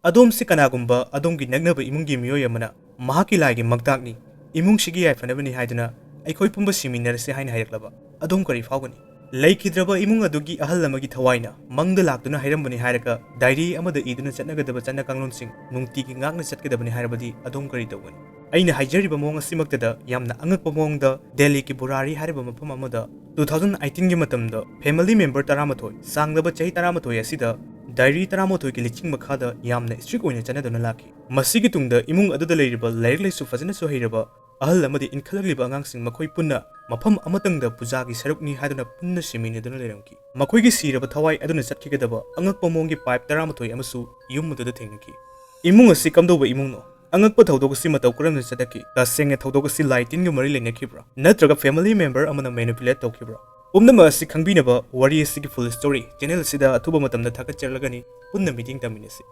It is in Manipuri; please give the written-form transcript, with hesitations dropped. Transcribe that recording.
ꯑꯗꯣꯝ ꯁꯤ ꯀꯅꯥꯒꯨꯝꯕ ꯑꯗꯣꯝꯒꯤ ꯅꯛꯅꯕ ꯏꯃꯨꯡꯒꯤ ꯃꯤꯑꯣꯏ ꯑꯃꯅ ꯃꯍꯥꯛꯀꯤ ꯂꯥꯏꯒꯤ ꯃꯛꯇꯥꯛꯅꯤ, ꯏꯃꯨꯡꯁꯤꯒꯤ ꯌꯥꯏꯐꯅꯕꯅꯤ ꯍꯥꯏꯗꯨꯅ ꯑꯩꯈꯣꯏ ꯄꯨꯝꯕ ꯁꯤꯃꯤꯟꯅꯔꯁꯤ ꯍꯥꯏꯅ ꯍꯥꯏꯔꯛꯂꯕ ꯑꯗꯣꯝ ꯀꯔꯤ ꯐꯥꯎꯒꯅꯤ? ꯂꯩꯈꯤꯗ꯭ꯔꯕ ꯏꯃꯨꯡ ꯑꯗꯨꯒꯤ ꯑꯍꯜ ꯑꯃꯒꯤ ꯊꯋꯥꯏꯅ ꯃꯪꯗ ꯂꯥꯛꯇꯨꯅ ꯍꯥꯏꯔꯝꯕꯅꯤ ꯍꯥꯏꯔꯒ ꯗꯥꯏꯔꯤ ꯑꯃꯗ ꯏꯗꯨꯅ ꯆꯠꯅꯒꯗꯕ ꯆꯠꯅ ꯀꯥꯡꯂꯣꯟꯁꯤꯡ ꯅꯨꯡꯇꯤꯒꯤ ꯉꯥꯛꯅ ꯆꯠꯀꯗꯕꯅꯤ ꯍꯥꯏꯔꯕꯗꯤ ꯑꯗꯣꯝ ꯀꯔꯤ ꯇꯧꯒꯅꯤ? ꯑꯩꯅ ꯍꯥꯏꯖꯔꯤꯕ ꯃꯑꯣꯡ ꯑꯁꯤꯃꯛꯇꯗ ꯌꯥꯝꯅ ꯑꯉꯛꯄ ꯃꯑꯣꯡꯗ ꯗꯦꯜꯂꯤꯒꯤ ꯕꯨꯔꯥꯔꯤ ꯍꯥꯏꯔꯤꯕ ꯃꯐꯝ ꯑꯃꯗ 2018ꯒꯤ ꯃꯇꯝꯗ ꯐꯦꯃꯤꯂꯤ ꯃꯦꯝꯕꯔ 11 ꯆꯥꯡꯗꯕ ꯆꯍꯤ 11 ꯑꯁꯤꯗ ꯗꯥꯏꯔꯤ 11ꯒꯤ ꯂꯤꯆꯤꯡ ꯃꯈꯥꯗ ꯌꯥꯝꯅ ꯁ꯭ꯇ꯭ꯔꯤꯛ ꯑꯣꯏꯅ ꯆꯠꯅꯗꯨꯅ ꯂꯥꯛꯈꯤ꯫ ꯃꯁꯤꯒꯤ ꯇꯨꯡꯗ ꯏꯃꯨꯡ ꯑꯗꯨꯗ ꯂꯩꯔꯤꯕ ꯂꯥꯏꯔꯤꯛ ꯂꯥꯏꯁꯨ ꯐꯖꯅꯁꯨ ꯍꯩꯔꯕ ꯑꯍꯜ ꯑꯃꯗꯤ ꯏꯟꯈꯠꯂꯛꯂꯤꯕ ꯑꯉꯥꯡꯁꯤꯡ ꯃꯈꯣꯏ ꯄꯨꯟꯅ ꯃꯐꯝ ꯑꯃꯇꯪꯗ ꯄꯨꯖꯥꯒꯤ ꯁꯔꯨꯛꯅꯤ ꯍꯥꯏꯗꯨꯅ ꯄꯨꯟꯅ ꯁꯤꯃꯤꯟꯅꯗꯨꯅ ꯂꯩꯔꯝꯈꯤ꯫ ꯃꯈꯣꯏꯒꯤ ꯁꯤꯔꯕ ꯊꯋꯥꯏ ꯑꯗꯨꯅ ꯆꯠꯈꯤꯒꯗꯕ ꯑꯉꯛꯄ ꯃꯑꯣꯡꯒꯤ ꯄꯥꯏꯞ 11 ꯑꯃꯁꯨ ꯌꯨꯝ ꯑꯗꯨꯗ ꯊꯦꯡꯅꯈꯤ꯫ ꯏꯃꯨꯡ ꯑꯁꯤ ꯀꯝꯗꯧꯕ ꯏꯃꯨꯡꯅꯣ? ꯑꯉꯛꯄ ꯊꯧꯗꯣꯛ ꯑꯁꯤ ꯃꯇꯧ ꯀꯔꯝꯅ ꯆꯠꯊꯈꯤ? ꯇꯁꯦꯡꯅ ꯊꯧꯗꯣꯛ ꯑꯁꯤ ꯂꯥꯏ ꯇꯤꯟꯒ ꯃꯔꯤ ꯂꯩꯅꯈꯤꯕ꯭ꯔꯥ? ꯅꯠꯇ꯭ꯔꯒ ꯐꯦꯃꯤꯂꯤ ꯃꯦꯝꯕꯔ ꯑꯃꯅ ꯃꯦꯅꯤꯄꯨꯂꯦꯠ ꯇꯧꯈꯤꯕ꯭ꯔꯥ? ꯄꯨꯝꯅꯃꯛ ꯑꯁꯤ ꯈꯪꯕꯤꯅꯕ ꯋꯥꯔꯤ ꯑꯁꯤꯒꯤ ꯐꯨꯜ ꯁ꯭ꯇꯣꯔꯤ ꯆꯦꯅꯦꯜ ꯑꯁꯤꯗ ꯑꯊꯨꯕ ꯃꯇꯝꯗ ꯊꯥꯒꯠꯆꯔꯛꯂꯒꯅꯤ꯫ ꯄꯨꯟꯅ ꯃꯤꯠꯌꯦꯡ ꯇꯝꯃꯤꯟꯅꯁꯤ꯫